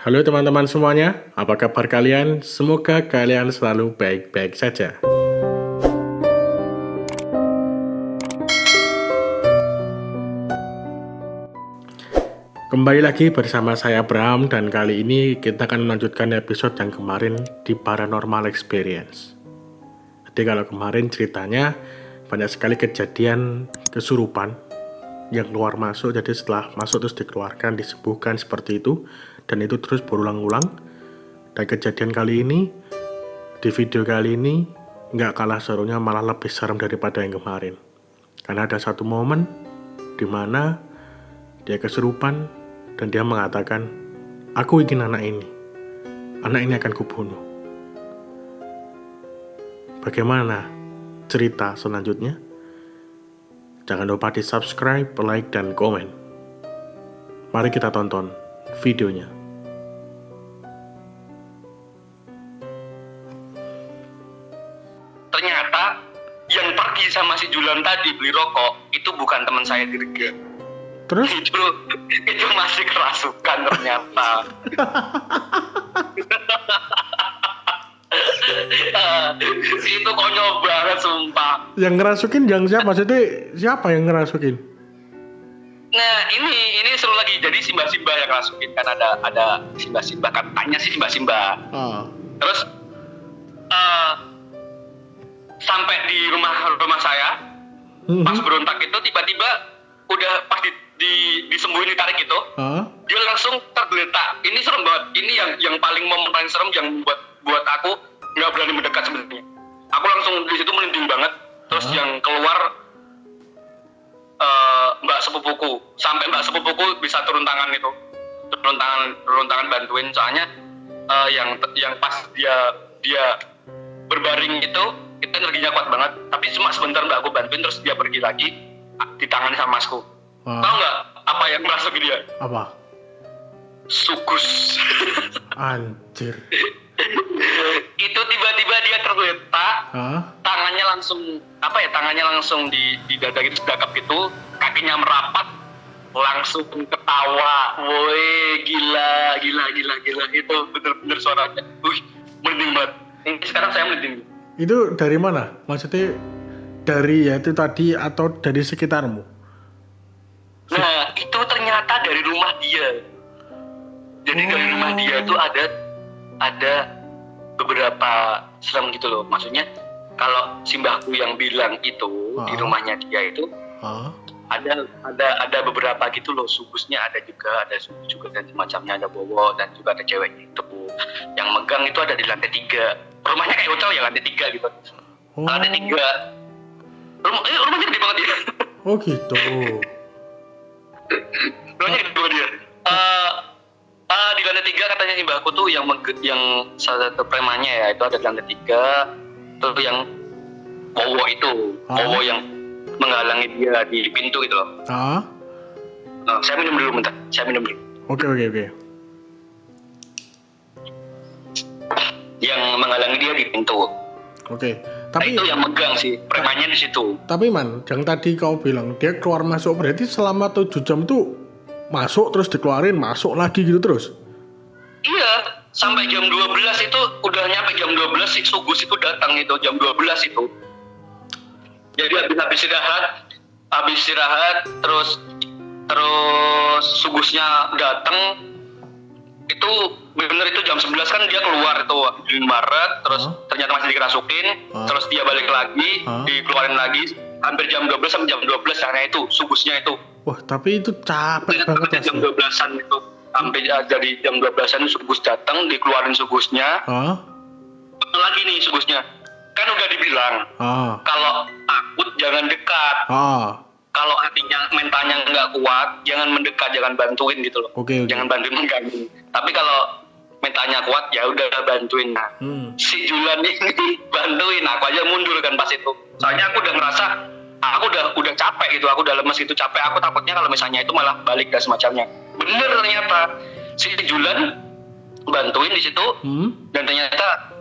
Halo teman-teman semuanya, apa kabar kalian? Semoga kalian selalu baik-baik saja. Kembali lagi bersama saya Abraham dan kali ini kita akan melanjutkan episode yang kemarin di Paranormal Experience. Jadi kalau kemarin ceritanya banyak sekali kejadian kesurupan yang keluar masuk, jadi setelah masuk terus dikeluarkan, disembuhkan seperti itu, dan itu terus berulang-ulang. Dan kejadian kali ini, di video kali ini, nggak kalah serunya, malah lebih serem daripada yang kemarin. Karena ada satu momen di mana dia kesurupan dan dia mengatakan, aku ingin anak ini akan kubunuh. Bagaimana cerita selanjutnya? Jangan lupa di subscribe, like, dan komen. Mari kita tonton videonya. Ternyata yang pergi sama si Julan tadi beli rokok itu bukan teman saya Dirga. Terus? Itu masih kerasukan ternyata. Itu konyol banget sumpah. Yang ngerasukin yang siapa? Maksudnya siapa yang ngerasukin? Nah ini seru lagi. Jadi Simba yang ngerasukin kan ada Simba katanya sih Simba. Terus sampai di rumah saya pas berontak itu tiba-tiba udah pas disembuhin ditarik itu dia langsung tergeletak. Ini serem banget. Ini yang paling paling serem yang buat aku nggak berani mendekat sebenarnya. Aku langsung di situ merinding banget. Terus yang keluar mbak sepupuku. Sampai mbak sepupuku bisa turun tangan bantuin, soalnya yang pas dia berbaring itu kita energinya kuat banget. Tapi cuma sebentar mbak aku bantuin terus dia pergi lagi ditangani sama masku. Tahu nggak apa yang merasuki dia? Apa? Sugus. Anjir. Itu tiba-tiba dia tergeletak, tangannya langsung di dada gitu, sedakap gitu, kakinya merapat, langsung ketawa. Woi, gila. Itu bener-bener suaranya. Merinding banget. Ini sekarang saya merinding. Itu dari mana? Maksudnya dari ya itu tadi atau dari sekitarmu? Nah, itu ternyata dari rumah dia. Jadi dari rumah dia itu ada beberapa serem gitu loh. Maksudnya kalau simbahku yang bilang itu di rumahnya dia itu ada beberapa gitu loh. Sugusnya ada sugus juga dan semacamnya, ada bowo dan juga ada cewek itu. Yang megang itu ada di lantai 3. Rumahnya kayak hotel ya, lantai 3 gitu. Lantai 3. Rumahnya gede banget ya. Oh gitu. Rumahnya gede banget dia. Di lantai 3 katanya simbahku tuh yang salah satu premannya ya, itu ada di lantai 3. Tuh yang bowo itu, bowo yang menghalangi dia di pintu gitu loh. Saya minum dulu bentar. Oke. Yang menghalangi dia di pintu. Oke. Tapi itu yang megang sih, premannya di situ. Tapi man, yang tadi kau bilang dia keluar masuk, berarti selama 7 jam tuh masuk terus dikeluarin, masuk lagi gitu terus? Iya, sampai jam 12 itu udah nyampe jam 12 si Sugus itu datang itu jam 12 itu. Jadi habis istirahat terus Sugusnya datang. Itu bener itu jam 11 kan dia keluar itu di Maret, terus ternyata masih dikerasukin, terus dia balik lagi, dikeluarin lagi hampir jam 12 sampai jam 12 karena itu Sugusnya itu. Wah, tapi itu capek banget jam 12-an itu. Sampai dari jam 12-an Sugus datang, dikeluarin Sugusnya. Lagi nih Sugusnya. Kan udah dibilang, kalau takut jangan dekat. Kalau hatinya mentalnya nggak kuat, jangan mendekat, jangan bantuin gitu loh. Okay. Jangan bantuin mengganggu. Tapi kalau mentalnya kuat, ya udah bantuin. Nah, si Julan ini bantuin, aku aja mundur kan pas itu. Soalnya aku udah ngerasa, aku udah capek gitu, aku udah lemes gitu, capek. Aku takutnya kalau misalnya itu malah balik dan semacamnya. Bener ternyata si Julan bantuin di situ, dan ternyata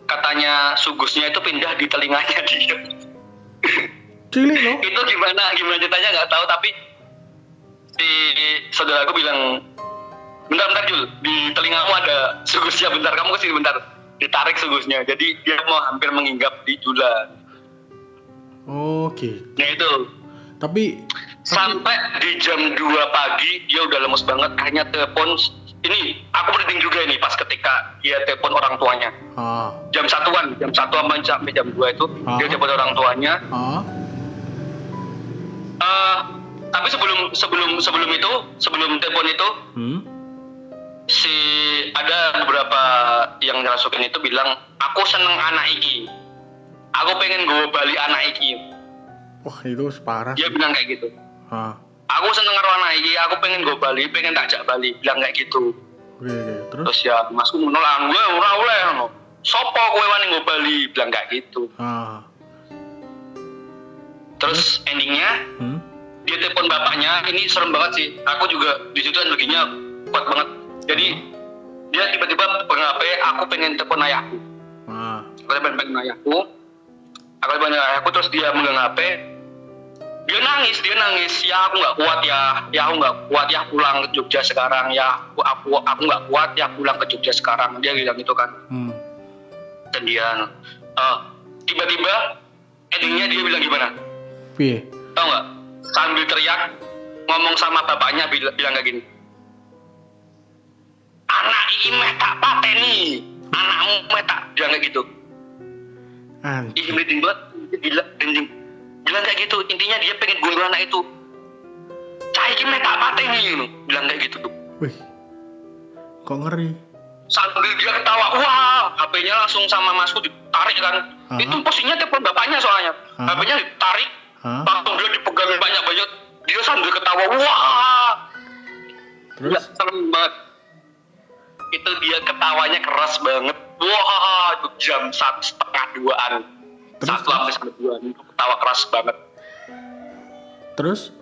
katanya Sugusnya itu pindah di telinganya dia. Cilik loh. Itu gimana ceritanya nggak tahu, tapi si saudaraku bilang bentar Jul, di telingamu ada sugusnya, bentar kamu kesini bentar, ditarik sugusnya, jadi dia mau hampir menginggap di Jula. Oke. Nah itu. Tapi Sampai di jam 2 pagi dia udah lemes banget, akhirnya telepon. Ini aku merinding juga ini pas ketika dia telepon orang tuanya. Jam 1-an, jam 1 sampai jam 2 itu dia telepon orang tuanya. Tapi sebelum itu, sebelum telepon itu, ada beberapa yang ngerasukin itu bilang, aku seneng anak iki, aku pengen gue balik anak iki. Wah itu parah. Dia bilang kayak gitu. Aku seneng karo anak iki, aku pengen gue balik, pengen tak jak balik, bilang kayak gitu. Terus ya masku menolak, gue ora oleh ngono. Sopo kowe wani gue balik, bilang kayak gitu. Terus endingnya dia telepon bapaknya, ini serem banget sih. Aku juga di situ energinya kuat banget. Jadi dia tiba-tiba pegang HP, aku pengen telepon ayahku. Aku pengen ayahku. Terus dia megang HP. Dia nangis. Ya aku nggak kuat ya. Aku nggak kuat ya pulang ke Jogja sekarang ya. Aku nggak kuat ya pulang ke Jogja sekarang. Dia bilang gitu kan. Dan dia tiba-tiba endingnya dia bilang gimana? Tahu nggak? Sambil teriak ngomong sama bapaknya bilang kayak gini, anak ini meh tak pateni, anakmu meh tak, bilang kayak gitu. Ih merinding banget, gila merinding. Bilang kayak gitu, intinya dia pengen bunuh anak itu. Cai ini meh tak pateni, bilang kayak gitu tuh. Wih, kok ngeri. Sambil dia ketawa, wah, HP-nya langsung sama masku ditarik kan. Itu posisinya telepon bapaknya soalnya, HP-nya ditarik. Langsung dia dipegang banyak-banyak, dia sambil ketawa, wah. Terus? Ya, serem banget. Itu dia ketawanya keras banget. Wah, itu jam 1:30-an. 1-2 itu ketawa keras banget. Terus?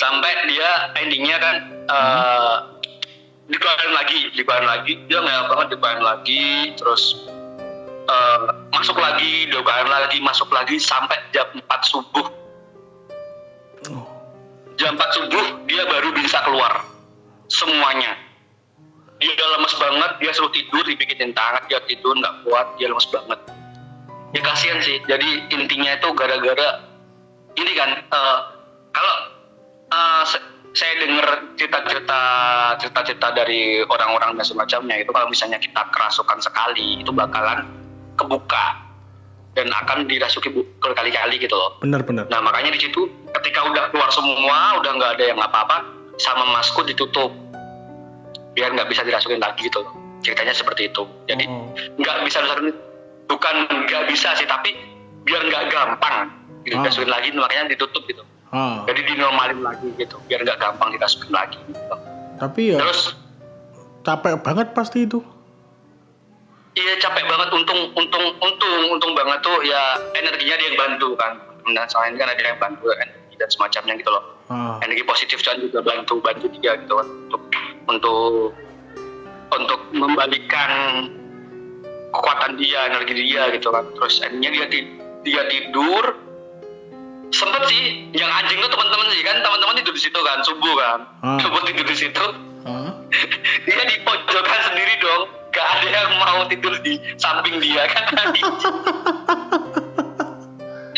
Sampai dia endingnya kan dikeluarin lagi. Dia ngeyel banget, dikeluarin lagi. Terus masuk lagi sampai jam 4 subuh. Jam 4 subuh dia baru bisa keluar semuanya. Dia udah lemes banget, dia suruh tidur, dibikinin tangan, dia tidur nggak kuat, dia lemes banget. Ya kasihan sih. Jadi intinya itu gara-gara ini kan, kalau saya dengar cerita-cerita dari orang-orang dan semacamnya itu, kalau misalnya kita kerasukan sekali itu bakalan kebuka dan akan dirasuki berkali-kali gitu loh. Benar. Nah makanya di situ ketika udah keluar semua, udah nggak ada yang apa-apa, sama masku ditutup biar nggak bisa dirasukin lagi gitu loh. Ceritanya seperti itu. Jadi nggak bisa dirasukin, bukan nggak bisa sih, tapi biar nggak gampang dirasukin lagi, makanya ditutup gitu. Jadi dinormalin lagi gitu, biar nggak gampang dirasukin lagi. Gitu. Tapi ya. Terus capek banget pasti itu. Iya capek banget, untung banget tuh ya energinya dia yang bantu kan. Nah soalnya kan ada yang bantu energi dan semacamnya gitu loh. Energi positif kan juga bantu dia gitu kan untuk membalikkan kekuatan dia, energi dia gitu kan. Terus akhirnya dia tidur. Sempet sih yang anjing tuh teman-teman tidur di situ kan, subuh kan. Subuh tidur di situ. Dia di pojokan sendiri dong. Gak ada yang mau tidur di samping dia kan.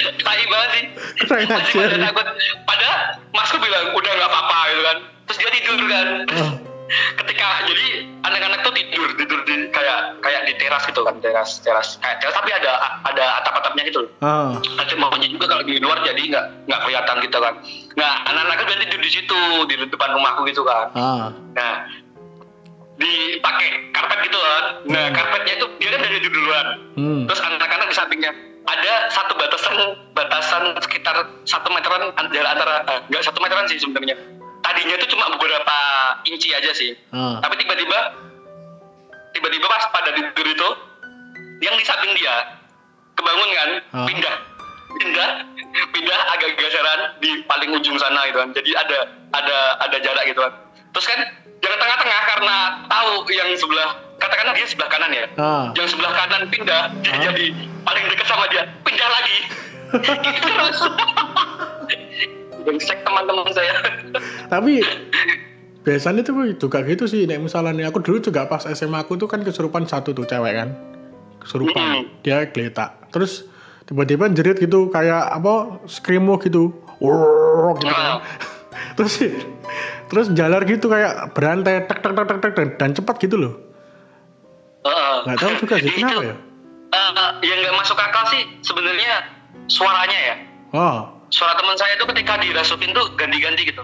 Tai banget sih. Masih pada takut. Padahal masku bilang udah gak apa-apa gitu kan. Terus dia tidur kan. Ketika jadi anak-anak tuh tidur di kayak di teras gitu kan, teras kayak teras tapi ada atap-atapnya gitu loh. Nanti maunya juga kalau di luar jadi nggak kelihatan gitu kan. Nah anak-anaknya berarti tidur di situ di depan rumahku gitu kan. Nah dipakai karpet gitu kan. Nah karpetnya itu dia kan dari duluan. Terus anak-anak di sampingnya ada satu batasan sekitar 1 meteran antara nggak 1 meteran sih sebenarnya. Tadinya itu cuma beberapa inci aja sih. Tapi tiba-tiba pas pada tidur itu yang di samping dia kebangun kan, pindah agak geseran di paling ujung sana gitu kan. Jadi ada jarak gitu kan. Terus kan jangan tengah-tengah karena tahu yang sebelah, katakanlah dia sebelah kanan ya. Yang sebelah kanan pindah, dia jadi paling dekat sama dia, pindah lagi. Terus brengsek teman-teman saya. Tapi biasanya tuh juga gitu sih. Nek misalnya aku dulu juga pas SMA aku tuh kan kesurupan satu tuh cewek kan. Kesurupan. Dia geletak. Terus tiba-tiba jerit gitu kayak apa? Screamo gitu. Gitu kan. Terus jalar gitu kayak berantai tek tek tek tek tek dan cepat gitu loh. Nggak tahu juga sih kenapa ya. Yang nggak masuk akal sih sebenarnya suaranya ya. Suara teman saya itu ketika dirasukin tuh ganti-ganti gitu.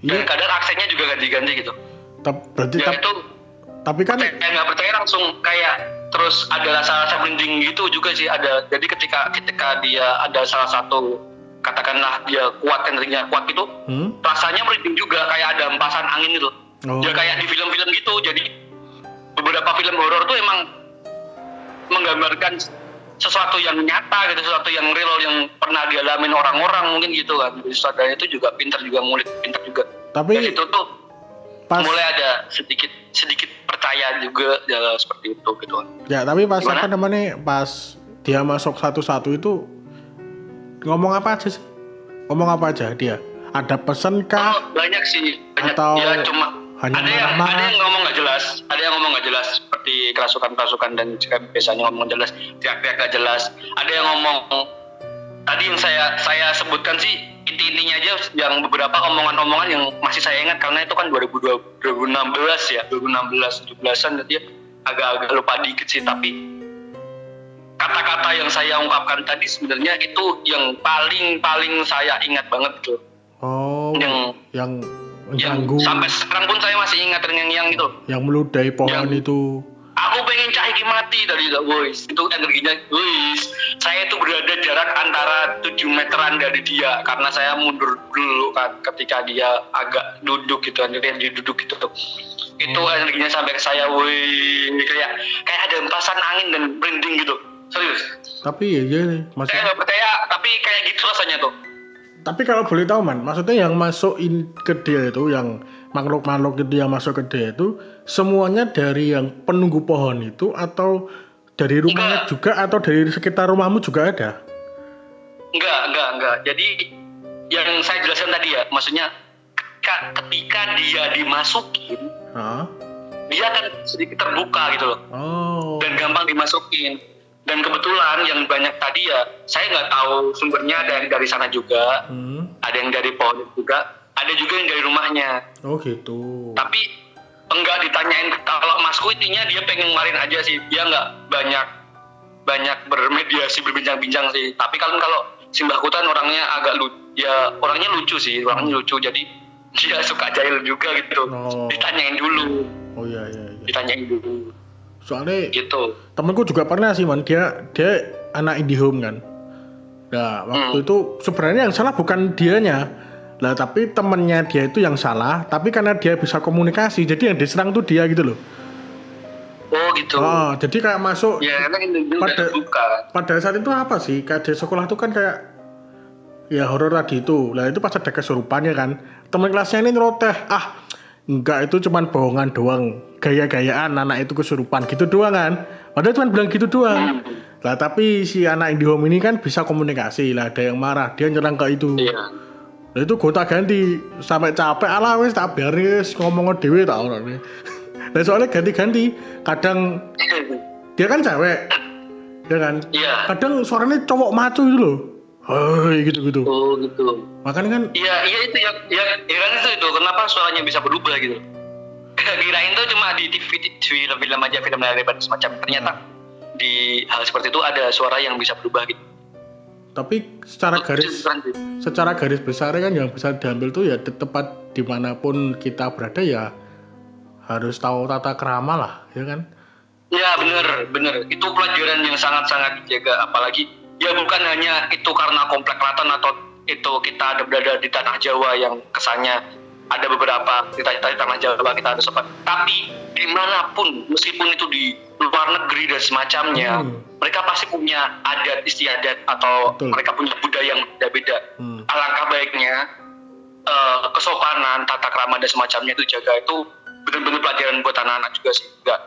Dan kadang aksennya juga ganti-ganti gitu. Tapi kan saya nggak percaya langsung kayak terus ada rasa merinding gitu juga sih ada. Jadi ketika dia ada salah satu katakanlah dia kuat energinya kuat gitu, rasanya merinding juga kayak ada hempasan angin gitu. Ya kayak di film-film gitu. Jadi beberapa film horor tuh emang menggambarkan sesuatu yang nyata gitu, sesuatu yang real yang pernah dialamin orang-orang mungkin gitu kan. Jadi saudaranya itu juga pintar juga ngulik pintar juga. Tapi dari situ tuh mulai ada sedikit percaya juga ya, seperti itu gitu. Ya tapi pas apa namanya pas dia masuk satu-satu itu ngomong apa aja sih? Ngomong apa aja dia? Ada pesan kah? Banyak sih, banyak. Atau ya cuma ada yang ngomong nggak jelas, seperti kerasukan dan biasanya ngomong jelas, teriak-teriak nggak jelas. Ada yang ngomong tadi yang saya sebutkan sih intinya aja yang beberapa omongan-omongan yang masih saya ingat karena itu kan 2016 ya, 17-an jadi agak-agak lupa dikit sih, tapi kata-kata yang saya ungkapkan tadi sebenarnya itu yang paling saya ingat banget tuh. Yang sampai sekarang pun saya masih ingat yang gitu. Yang meludahi pohon itu. Aku pengen Cahiki mati tadi guys. Itu energinya guys. Saya itu berada jarak antara 7 meteran dari dia karena saya mundur dulu kan ketika dia agak duduk gitu, dia duduk gitu. Itu energinya sampai ke saya, kayak ada hempasan angin dan merinding gitu. Serius. Tapi ya maksudnya saya nggak percaya, tapi kayak gitu rasanya tuh. Tapi kalau boleh tahu man, maksudnya yang masukin ke dia itu, yang makhluk-makhluk itu yang masuk ke dia itu, semuanya dari yang penunggu pohon itu atau dari rumahnya juga atau dari sekitar rumahmu juga ada? Enggak. Jadi yang saya jelaskan tadi ya, maksudnya ketika dia dimasukin, dia akan sedikit terbuka gitu loh. Dan gampang dimasukin. Dan kebetulan yang banyak tadi ya, saya nggak tahu sumbernya, ada yang dari sana juga, ada yang dari pohon juga, ada juga yang dari rumahnya. Oh gitu. Tapi enggak ditanyain, kalau masku intinya dia pengen ngeluarin aja sih, dia nggak banyak bermediasi, berbincang-bincang sih. Tapi kalau si Mbah Kutan orangnya agak orangnya lucu sih, jadi dia suka jahil juga gitu. Ditanyain dulu. Oh iya. Ditanyain dulu. Soalnya gitu. Temenku juga pernah sih man, dia anak IndiHome kan. Nah waktu itu sebenarnya yang salah bukan dianya lah, tapi temennya dia itu yang salah. Tapi karena dia bisa komunikasi, jadi yang diserang tuh dia gitu loh. Oh gitu. Jadi kayak masuk. Ya karena itu pada saat itu apa sih? Kayak di sekolah tuh kan kayak ya horor tadi itu. Lah itu pas ada kesurupannya kan. Teman kelasnya ini nyeroteh. Enggak, itu cuman bohongan doang, gaya-gayaan anak itu kesurupan gitu doang kan. Padahal cuma bilang gitu doang. Lah tapi si anak IndiHome ini kan bisa komunikasi lah, ada yang marah, dia nyerang ke itu. Lah itu gonta ganti sampai capek, alah wis tak beres ngomong dhewe tak orane. Lah soalnya ganti-ganti, kadang dia kan cewek. Ya kan? Kadang suaranya cowok maco gitu loh. Gitu. Oh gitu. Makanya kan Iya itu ya kan itu kenapa suaranya bisa berubah gitu. Kirain tuh cuma di TV film aja, film layar lebar semacam, ternyata di hal seperti itu ada suara yang bisa berubah gitu. Tapi secara garis besar kan yang bisa diambil tuh ya di tempat dimanapun kita berada ya harus tahu tata krama lah, ya kan? Ya bener itu pelajaran yang sangat-sangat dijaga, apalagi ya bukan hanya itu karena komplek keraton atau itu kita ada berada di tanah Jawa yang kesannya ada beberapa kita di tanah Jawa kita ada sobat, tapi dimanapun meskipun itu di luar negeri dan semacamnya, mereka pasti punya adat istiadat atau mereka punya budaya yang beda-beda. Alangkah baiknya kesopanan, tata krama dan semacamnya itu jaga, itu benar-benar pelajaran buat anak-anak juga sih, nggak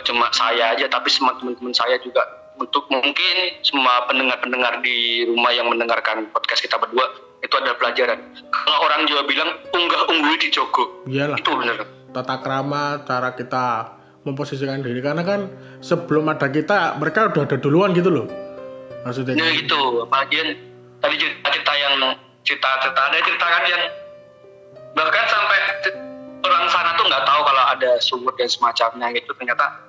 cuma saya aja tapi semua teman-teman saya juga. Untuk mungkin semua pendengar-pendengar di rumah yang mendengarkan podcast kita berdua, itu itu adalah pelajaran. Kalau orang Jawa bilang unggah unggul di jogo, Iyalah. itu bener. Tata krama, cara kita memposisikan diri, karena kan sebelum ada kita mereka udah ada duluan gitu loh maksudnya. Ya gitu, apalagi yang tadi cerita yang cerita ada cerita kan yang bahkan sampai orang sana tuh nggak tahu kalau ada sumber dan semacamnya gitu, ternyata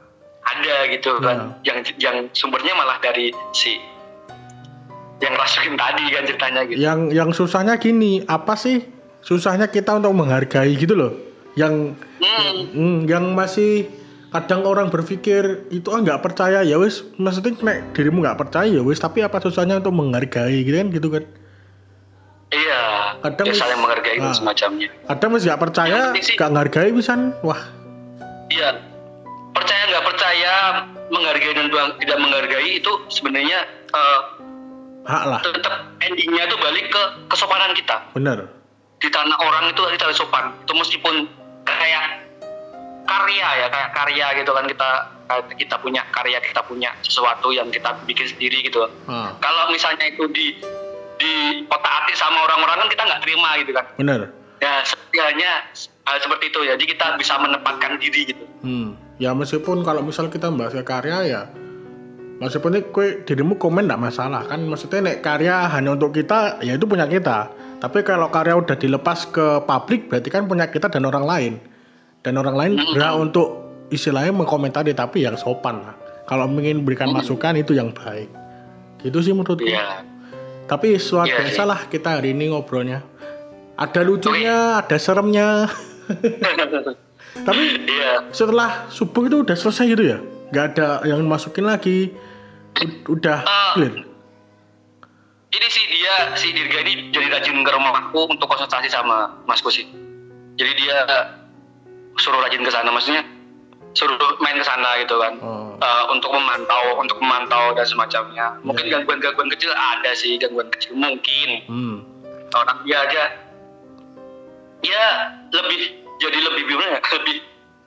ada gitu kan. Yang sumbernya malah dari si yang rasukin tadi kan ceritanya gitu. Yang susahnya gini, apa sih susahnya kita untuk menghargai gitu loh, yang masih kadang orang berpikir itu nggak percaya, ya wis maksudnya nek dirimu nggak percaya ya wis, tapi apa susahnya untuk menghargai gitu kan. Iya, kadang ya saling menghargai dan semacamnya. Kadang masih nggak percaya, nggak menghargai pisan, wah. Iya, percaya nggak percaya, menghargai dan tidak menghargai itu sebenarnya hak lah. Tetap endingnya tuh balik ke kesopanan kita. Bener. Di tanah orang itu kita harus sopan. Itu meskipun kayak karya gitu kan, kita punya karya, kita punya sesuatu yang kita bikin sendiri gitu. Kalau misalnya itu di otak-atik sama orang-orang kan kita nggak terima gitu kan. Bener. Ya setidaknya seperti itu, jadi kita bisa menempatkan diri gitu. Ya meskipun kalau misal kita bahas karya ya, meskipun dirimu komen nggak masalah kan, maksudnya nek karya hanya untuk kita ya itu punya kita. Tapi kalau karya udah dilepas ke publik berarti kan punya kita dan orang lain. Dan orang lain berhak untuk istilahnya mengkomentari, tapi yang sopan lah. Kalau ingin berikan masukan itu yang baik. Gitu sih menurutku. Yeah. Tapi luar biasa lah kita hari ini ngobrolnya. Ada lucunya, ada seremnya. Tapi setelah subuh itu udah selesai gitu ya? Gak ada yang masukin lagi. Udah clear. Ini sih si Dirga ini jadi rajin ke rumahku untuk konsultasi sama Mas Kusi. Jadi dia suruh rajin ke sana, maksudnya suruh main ke sana gitu kan. Untuk memantau dan semacamnya. Mungkin gangguan-gangguan kecil ada sih, gangguan kecil mungkin. Orang dia aja ya lebih gimana ya?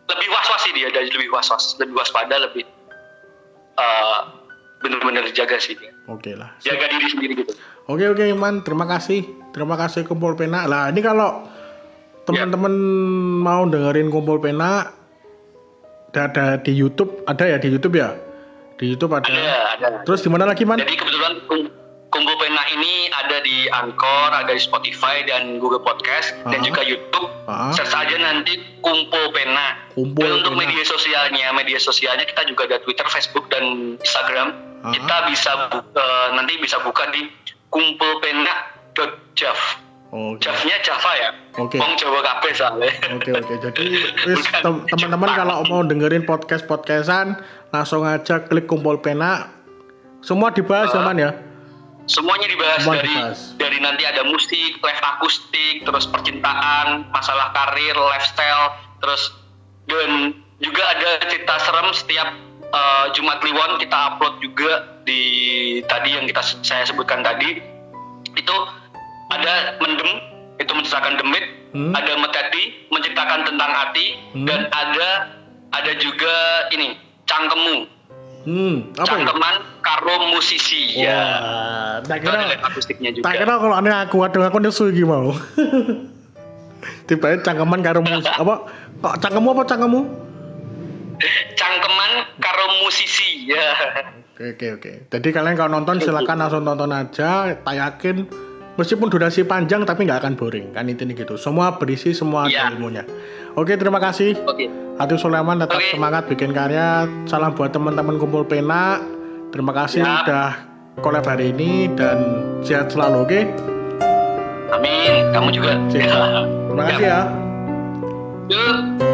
Lebih was-was sih dia, jadi lebih was-was, lebih waspada, lebih benar-benar jaga sih dia. Oke lah. Jaga diri sendiri gitu. Oke Man, terima kasih Kumpul Pena. Lah ini kalau teman-teman mau dengerin Kumpul Pena ada di YouTube, ada ya di YouTube ya? Di YouTube ada. Ada. Terus di mana lagi Man? Jadi kebetulan Kumpul Pena ini ada di Anchor, ada di Spotify dan Google Podcast dan juga YouTube. Search aja nanti Kumpul Pena. Dan untuk media sosialnya kita juga ada Twitter, Facebook dan Instagram. Kita nanti bisa buka di kumpulpena.jav. Javnya Java ya. Wong Jawa kabeh soalnya. Oke. Jadi teman-teman kalau mau dengerin podcastan langsung aja klik Kumpul Pena. Semua dibahas Man ya. Semuanya dibahas dari nanti ada musik, live akustik, terus percintaan, masalah karir, lifestyle, terus dan juga ada cerita serem setiap Jumat Kliwon kita upload juga di tadi yang saya sebutkan tadi. Itu ada mendem, itu menceritakan demit, ada meteti, menceritakan tentang hati, dan ada juga ini cangkemu. Cangkeman karo musisi. Ya. Tak kira akustiknya juga. Tak kira kalau aku nesu iki mau. Tiba-tiba cangkeman karo musisi. Apa? Cangkemu apa cangkemu? Cangkeman karo musisi. Ya. Oke. Jadi kalian kalau nonton silakan langsung tonton aja. Tak yakin meskipun durasi panjang tapi nggak akan boring. Kan intinya gitu. Semua berisi, semua ada ilmunya. Oke, terima kasih. Atul Sulaiman tetap semangat bikin karya. Salam buat teman-teman Kumpul Pena. Terima kasih udah collab hari ini dan sehat selalu, oke? Amin. Kamu juga. Terima kasih ya. Yuk.